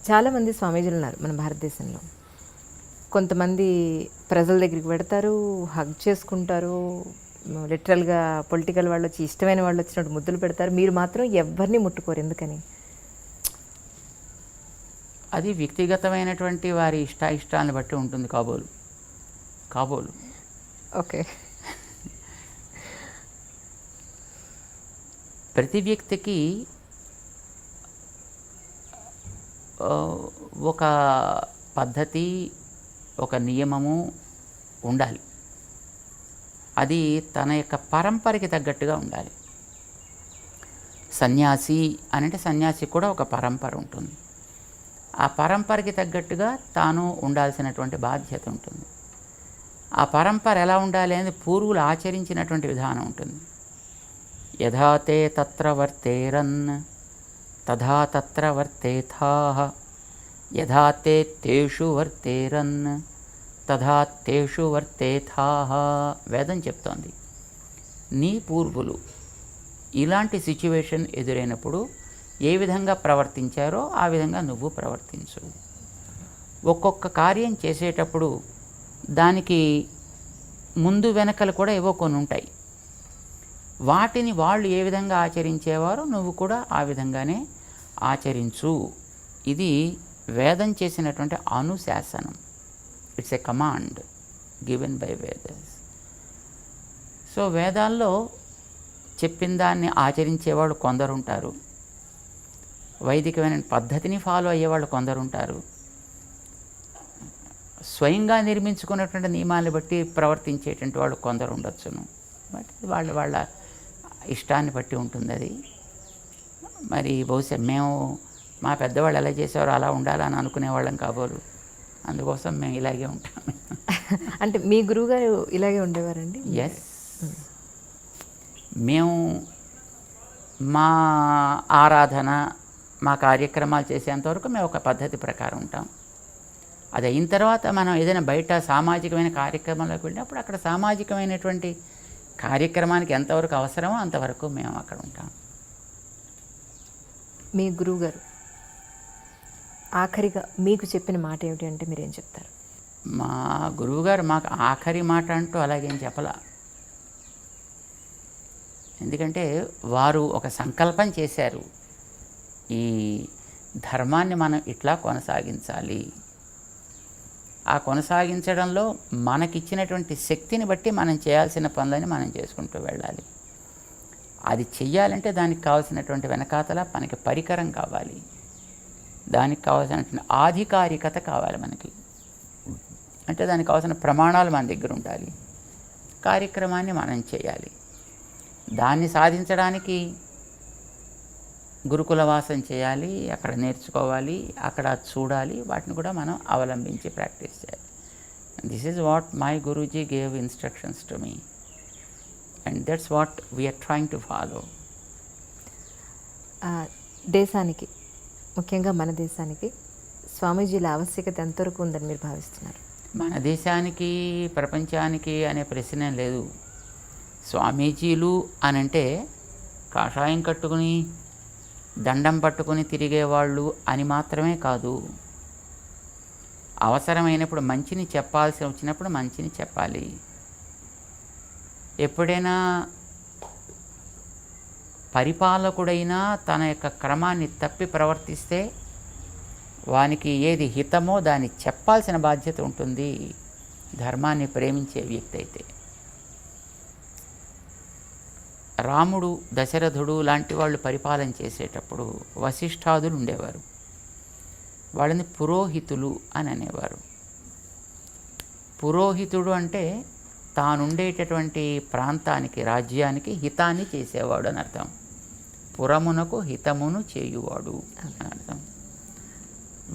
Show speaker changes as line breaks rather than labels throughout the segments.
చాలామంది స్వామీజీలు ఉన్నారు మన భారతదేశంలో. కొంతమంది ప్రజల దగ్గరికి వెడతారు, హగ్ చేసుకుంటారు. లిటరల్‌గా పొలిటికల్ వాళ్ళొచ్చి ఇష్టమైన వాళ్ళొచ్చినట్టు ముద్దులు పెడతారు. మీరు మాత్రం ఎవ్వరిని ముట్టుకోరు. ఎందుకని?
అది వ్యక్తిగతమైనటువంటి వారి ఇష్టాలను బట్టి ఉంటుంది కాబోలు.
ఓకే.
ప్రతి వ్యక్తికి ఒక పద్ధతి, ఒక నియమము ఉండాలి. అది తన యొక్క పరంపరకి తగ్గట్టుగా ఉండాలి. సన్యాసి అనంటే సన్యాసి కూడా ఒక పరంపర ఉంటుంది. ఆ పరంపరకి తగ్గట్టుగా తాను ఉండాల్సినటువంటి బాధ్యత ఉంటుంది. ఆ పరంపర ఎలా ఉండాలి అనేది పూర్వులు ఆచరించినటువంటి విధానం ఉంటుంది. యథా తే తత్ర వర్తేరన్ తథా తత్ర వర్తేథాః, యథా తే తేషు వర్తేరన్ తథా తేషు వర్తేథాః. వేదం చెప్తోంది, నీ పూర్వులు ఇలాంటి సిచ్యువేషన్ ఎదురైనప్పుడు ఏ విధంగా ప్రవర్తించారో ఆ విధంగా నువ్వు ప్రవర్తించు. ఒక్కొక్క కార్యం చేసేటప్పుడు దానికి ముందు వెనకలు కూడా ఏవో కొన్ని ఉంటాయి. వాటిని వాళ్ళు ఏ విధంగా ఆచరించేవారో నువ్వు కూడా ఆ విధంగానే ఆచరించు. ఇది వేదం చేసినటువంటి అనుశాసనం. It's a command given by Vedas. So వేదాల్లో చెప్పిన దాన్ని ఆచరించేవాళ్ళు కొందరుంటారు, వైదికమైన పద్ధతిని ఫాలో అయ్యేవాళ్ళు కొందరుంటారు, స్వయంగా నిర్మించుకున్నటువంటి నియమాలను బట్టి ప్రవర్తించేటువంటి వాళ్ళు కొందరు ఉండొచ్చును. బట్ వాళ్ళ ఇష్టాన్ని బట్టి ఉంటుంది అది. మరి బహుశా మేము మా పెద్దవాళ్ళు ఎలా చేసేవారో అలా ఉండాలని అనుకునేవాళ్ళం కాబోలు. అందుకోసం మేము ఇలాగే ఉంటాం.
అంటే మీ గురువుగారు ఇలాగే ఉండేవారండి?
ఎస్. మేము మా ఆరాధన, మా కార్యక్రమాలు చేసేంతవరకు మేము ఒక పద్ధతి ప్రకారం ఉంటాం. అది అయిన తర్వాత మనం ఏదైనా బయట సామాజికమైన కార్యక్రమంలోకి వెళ్ళినప్పుడు అక్కడ సామాజికమైనటువంటి కార్యక్రమానికి ఎంతవరకు అవసరమో అంతవరకు మేము అక్కడ ఉంటాం.
మీ గురువుగారు ఆఖరిగా మీకు చెప్పిన మాట ఏమిటి అంటే మీరేం చెప్తారు?
మా గురువుగారు మాకు ఆఖరి మాట అంటూ అలాగేం చెప్పలా. ఎందుకంటే వారు ఒక సంకల్పం చేశారు, ఈ ధర్మాన్ని మనం ఇట్లా కొనసాగించాలి. ఆ కొనసాగించడంలో మనకిచ్చినటువంటి శక్తిని బట్టి మనం చేయాల్సిన పనులని మనం చేసుకుంటూ వెళ్ళాలి. అది చెయ్యాలంటే దానికి కావాల్సినటువంటి వెనకాతల మనకి పరికరం కావాలి, దానికి కావాల్సినటువంటి ఆధికారికత కావాలి మనకి. అంటే దానికి కావాల్సిన ప్రమాణాలు మన దగ్గర ఉండాలి, కార్యక్రమాన్ని మనం చేయాలి. దాన్ని సాధించడానికి గురుకులవాసం చేయాలి, అక్కడ నేర్చుకోవాలి, అక్కడ చూడాలి, వాటిని కూడా మనం అవలంబించి ప్రాక్టీస్ చేయాలి. This is what my guruji gave instructions to me and that's what we're trying to follow.
దేశానికి, ముఖ్యంగా మన దేశానికి స్వామీజీల ఆవశ్యకత ఎంతవరకు ఉందని మీరు భావిస్తున్నారు?
మన దేశానికి, ప్రపంచానికి అనే ప్రశ్నే లేదు. స్వామీజీలు అనంటే కాషాయం కట్టుకుని దండం పట్టుకుని తిరిగేవాళ్ళు అని మాత్రమే కాదు. అవసరమైనప్పుడు మంచిని చెప్పాల్సి వచ్చినప్పుడు మంచిని చెప్పాలి. ఎప్పుడైనా పరిపాలకుడైనా తన యొక్క క్రమాన్ని తప్పి ప్రవర్తిస్తే వానికి ఏది హితమో దాన్ని చెప్పాల్సిన బాధ్యత ఉంటుంది, ధర్మాన్ని ప్రేమించే వ్యక్తి అయితే. రాముడు, దశరథుడు లాంటి వాళ్ళు పరిపాలన చేసేటప్పుడు వశిష్ఠాదులు ఉండేవారు. వాళ్ళని పురోహితులు అని అనేవారు. పురోహితుడు అంటే తానుండేటటువంటి ప్రాంతానికి, రాజ్యానికి హితాన్ని చేసేవాడు అని అర్థం. పురమునకు హితమును చేయువాడు అని అర్థం.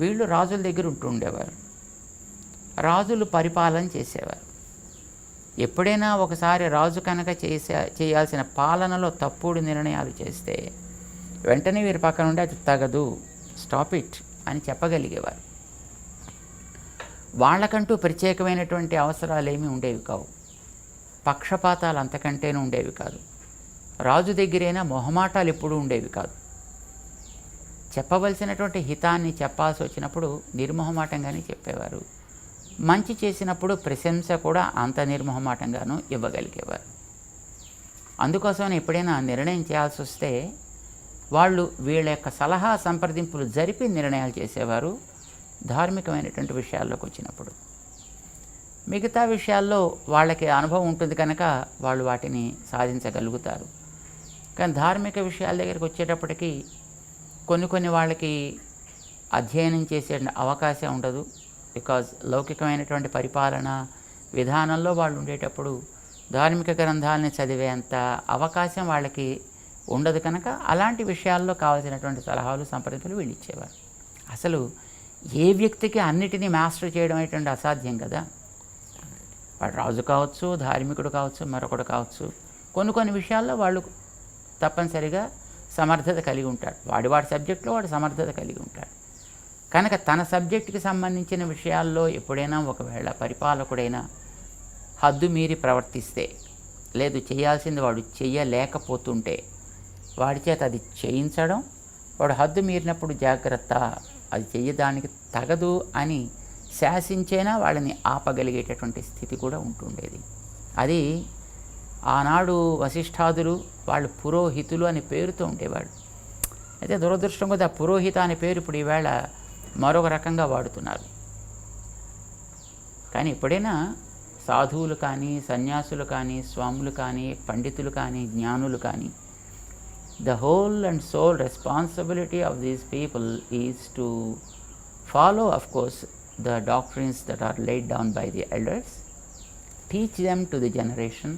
వీళ్ళు రాజుల దగ్గర ఉంటుండేవారు, రాజులు పరిపాలన చేసేవారు. ఎప్పుడైనా ఒకసారి రాజు కనుక చేయాల్సిన పాలనలో తప్పుడు నిర్ణయాలు చేస్తే వెంటనే వీరి పక్కన ఉండి అది తగదు, స్టాప్ ఇట్ అని చెప్పగలిగేవారు. వాళ్ళకంటూ ప్రత్యేకమైనటువంటి అవసరాలు ఏమీ ఉండేవి కావు, పక్షపాతాలు అంతకంటేనూ ఉండేవి కాదు. రాజు దగ్గరైనా మొహమాటాలు ఎప్పుడూ ఉండేవి కాదు. చెప్పవలసినటువంటి హితాన్ని చెప్పాల్సి వచ్చినప్పుడు నిర్మోహమాటంగానే చెప్పేవారు. మంచి చేసినప్పుడు ప్రశంస కూడా అంత నిర్మోహమాటంగానూ ఇవ్వగలిగేవారు. అందుకోసమని ఎప్పుడైనా నిర్ణయం చేయాల్సి వస్తే వాళ్ళు వీళ్ళ యొక్క సలహా సంప్రదింపులు జరిపి నిర్ణయాలు చేసేవారు ధార్మికమైనటువంటి విషయాల్లోకి వచ్చినప్పుడు. మిగతా విషయాల్లో వాళ్ళకి అనుభవం ఉంటుంది కనుక వాళ్ళు వాటిని సాధించగలుగుతారు. కానీ ధార్మిక విషయాల దగ్గరికి వచ్చేటప్పటికి కొన్ని వాళ్ళకి అధ్యయనం చేసే అవకాశం ఉండదు. బికాజ్ లౌకికమైనటువంటి పరిపాలన విధానంలో వాళ్ళు ఉండేటప్పుడు ధార్మిక గ్రంథాలని చదివేంత అవకాశం వాళ్ళకి ఉండదు కనుక అలాంటి విషయాల్లో కావాల్సినటువంటి సలహాలు సంప్రదింపులు వీళ్ళు ఇచ్చేవారు. అసలు ఏ వ్యక్తికి అన్నిటినీ మాస్టర్ చేయడం అనేటువంటి అసాధ్యం కదా. వాడు రాజు కావచ్చు, ధార్మికుడు కావచ్చు, మరొకడు కావచ్చు. కొన్ని విషయాల్లో వాళ్ళు తప్పనిసరిగా సమర్థత కలిగి ఉంటాడు. వాడి సబ్జెక్టులో వాడు సమర్థత కలిగి ఉంటాడు కనుక తన సబ్జెక్టుకి సంబంధించిన విషయాల్లో ఎప్పుడైనా ఒకవేళ పరిపాలకుడైనా హద్దు మీరి ప్రవర్తిస్తే, లేదు చేయాల్సింది వాడు చెయ్యలేకపోతుంటే వాడి చేత అది చేయించడం, వాడు హద్దు మీరినప్పుడు జాగ్రత్త, అది చెయ్యడానికి తగదు అని శాసించేనా వాళ్ళని ఆపగలిగేటటువంటి స్థితి కూడా ఉంటుండేది. అది ఆనాడు వశిష్ఠాదులు వాళ్ళు పురోహితులు అని పేరుతో ఉండేవాడు. అయితే దురదృష్టం కొద్ది ఆ పురోహిత అనే పేరు ఇప్పుడు ఈవేళ మరొక రకంగా వాడుతున్నారు. కానీ ఎప్పుడైనా సాధువులు కానీ, సన్యాసులు కానీ, స్వాములు కానీ, పండితులు కానీ, జ్ఞానులు కానీ, the whole and sole responsibility of these people is to follow, of course, the doctrines that are laid down by the elders, teach them to the generation,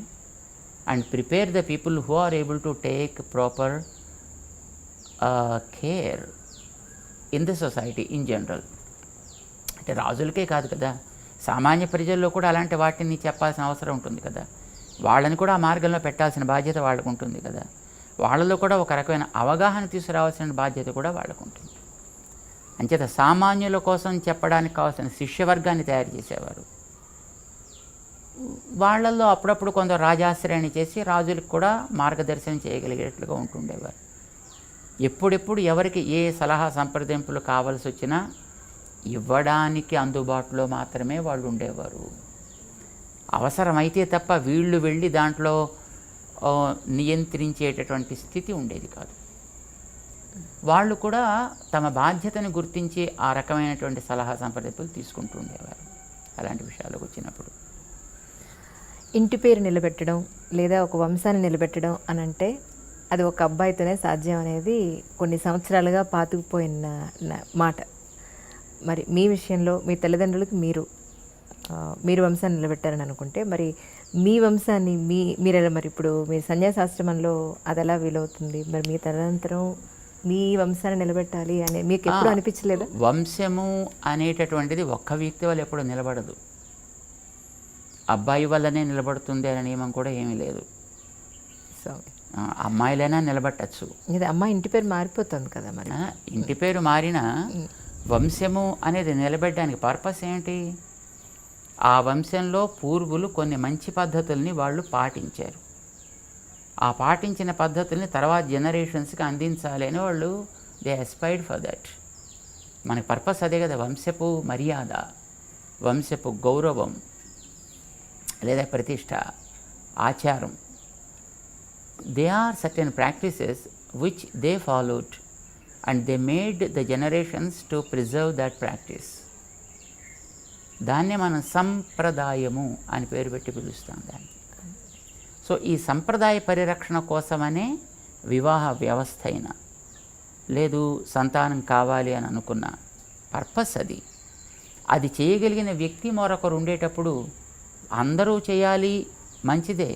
and prepare the people who are able to take proper care in the society in general. అంటే రాజులకే కాదు కదా, సామాన్య ప్రజల్లో కూడా అలాంటి వాటిని చెప్పాల్సిన అవసరం ఉంటుంది కదా. వాళ్ళని కూడా ఆ మార్గంలో పెట్టాల్సిన బాధ్యత వాళ్ళకు ఉంటుంది కదా. వాళ్ళలో కూడా ఒక రకమైన అవగాహన తీసుకురావాల్సిన బాధ్యత కూడా వాళ్ళకు ఉంటుంది. అంచేత సామాన్యుల కోసం చెప్పడానికి కావాల్సిన శిష్యవర్గాన్ని తయారు చేసేవారు. వాళ్ళల్లో అప్పుడప్పుడు కొందరు రాజాశ్రయాన్ని చేసి రాజులకు కూడా మార్గదర్శనం చేయగలిగేట్లుగా ఉంటుండేవారు. ఎప్పుడెప్పుడు ఎవరికి ఏ సలహా సంప్రదింపులు కావాల్సి వచ్చినా ఇవ్వడానికి అందుబాటులో మాత్రమే వాళ్ళు ఉండేవారు. అవసరమైతే తప్ప వీళ్ళు వెళ్ళి దాంట్లో నియంత్రించేటటువంటి స్థితి ఉండేది కాదు. వాళ్ళు కూడా తమ బాధ్యతను గుర్తించి ఆ రకమైనటువంటి సలహా సంప్రదింపులు తీసుకుంటూ ఉండేవారు అలాంటి విషయాలకు వచ్చినప్పుడు.
ఇంటి పేరు నిలబెట్టడం లేదా ఒక వంశాన్ని నిలబెట్టడం అని అంటే అది ఒక అబ్బాయితోనే సాధ్యం అనేది కొన్ని సంవత్సరాలుగా పాతుకుపోయిన మాట. మరి మీ విషయంలో మీ తల్లిదండ్రులకు మీరు వంశాన్ని నిలబెట్టారని అనుకుంటే మరి మీ వంశాన్ని మీరు మరి ఇప్పుడు మీ సన్యాసాశ్రమంలో అది ఎలా వీలవుతుంది? మరి మీ తదనంతరం మీ వంశాన్ని నిలబెట్టాలి అని మీకు ఎప్పుడు అనిపించలేదా?
వంశము అనేటటువంటిది ఒక్క వ్యక్తి వల్ల ఎప్పుడు నిలబడదు. అబ్బాయి వల్లనే నిలబడుతుంది అనే నియమం కూడా ఏమీ లేదు.
సో
అమ్మాయిలైనా నిలబట్టచ్చు.
ఇది అమ్మాయి ఇంటి పేరు మారిపోతుంది కదా. మరి
ఇంటి పేరు మారినా వంశము అనేది నిలబెట్టడానికి పర్పస్ ఏంటి? ఆ వంశంలో పూర్వులు కొన్ని మంచి పద్ధతుల్ని వాళ్ళు పాటించారు. ఆ పాటించిన పద్ధతుల్ని తర్వాత జనరేషన్స్కి అందించాలి అని వాళ్ళు దే అస్పైర్డ్ ఫర్ దట్. మనకి పర్పస్ అదే కదా, వంశపు మర్యాద, వంశపు గౌరవం లేదా ప్రతిష్ట, ఆచారం. They are certain practices which they followed and they made the generations to preserve that practice. దాన్నే మనం సంప్రదాయము అని పేరు పెట్టి పిలుస్తాం దాన్ని. సో ఈ సంప్రదాయ పరిరక్షణ కోసమనే వివాహ వ్యవస్థ అయినా లేదు సంతానం కావాలి అని అనుకున్న పర్పస్ అది. అది చేయగలిగిన వ్యక్తి మరొకరు ఉండేటప్పుడు అందరూ చేయాలి మంచిదే,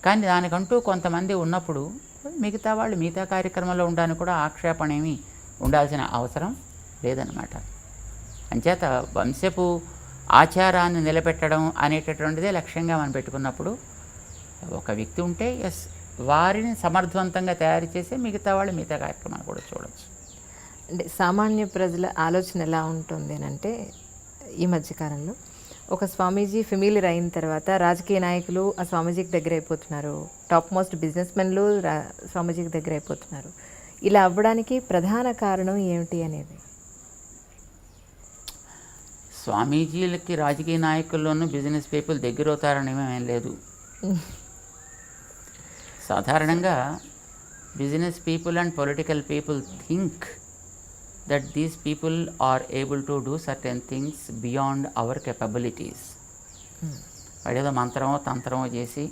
కానీ దానికంటూ కొంతమంది ఉన్నప్పుడు మిగతా వాళ్ళు మిగతా కార్యక్రమంలో ఉండడానికి కూడా ఆక్షేపణ ఏమీ ఉండాల్సిన అవసరం లేదన్నమాట. అంచేత వంశపు ఆచారాన్ని నిలబెట్టడం అనేటటువంటిదే లక్ష్యంగా మనం పెట్టుకున్నప్పుడు ఒక వ్యక్తి ఉంటే ఎస్ వారిని సమర్థవంతంగా తయారు చేసి మిగతా వాళ్ళు మిగతా కార్యక్రమాలు కూడా చూడవచ్చు.
అంటే సామాన్య ప్రజల ఆలోచన ఎలా ఉంటుంది అని అంటే ఈ మధ్యకాలంలో ఒక స్వామీజీ ఫెమిలియర్ అయిన తర్వాత రాజకీయ నాయకులు ఆ స్వామీజీకి దగ్గర అయిపోతున్నారు, టాప్ మోస్ట్ బిజినెస్ మెన్లు స్వామీజీకి దగ్గర అయిపోతున్నారు. ఇలా అవ్వడానికి ప్రధాన కారణం ఏమిటి అనేది?
స్వామీజీలకి రాజకీయ నాయకుల్లోనూ బిజినెస్ పీపుల్ దగ్గర అవుతారని ఏం లేదు. సాధారణంగా business people and political people think that these people are able to do certain things beyond our capabilities. వాడేదో మంత్రమో తంత్రమో చేసి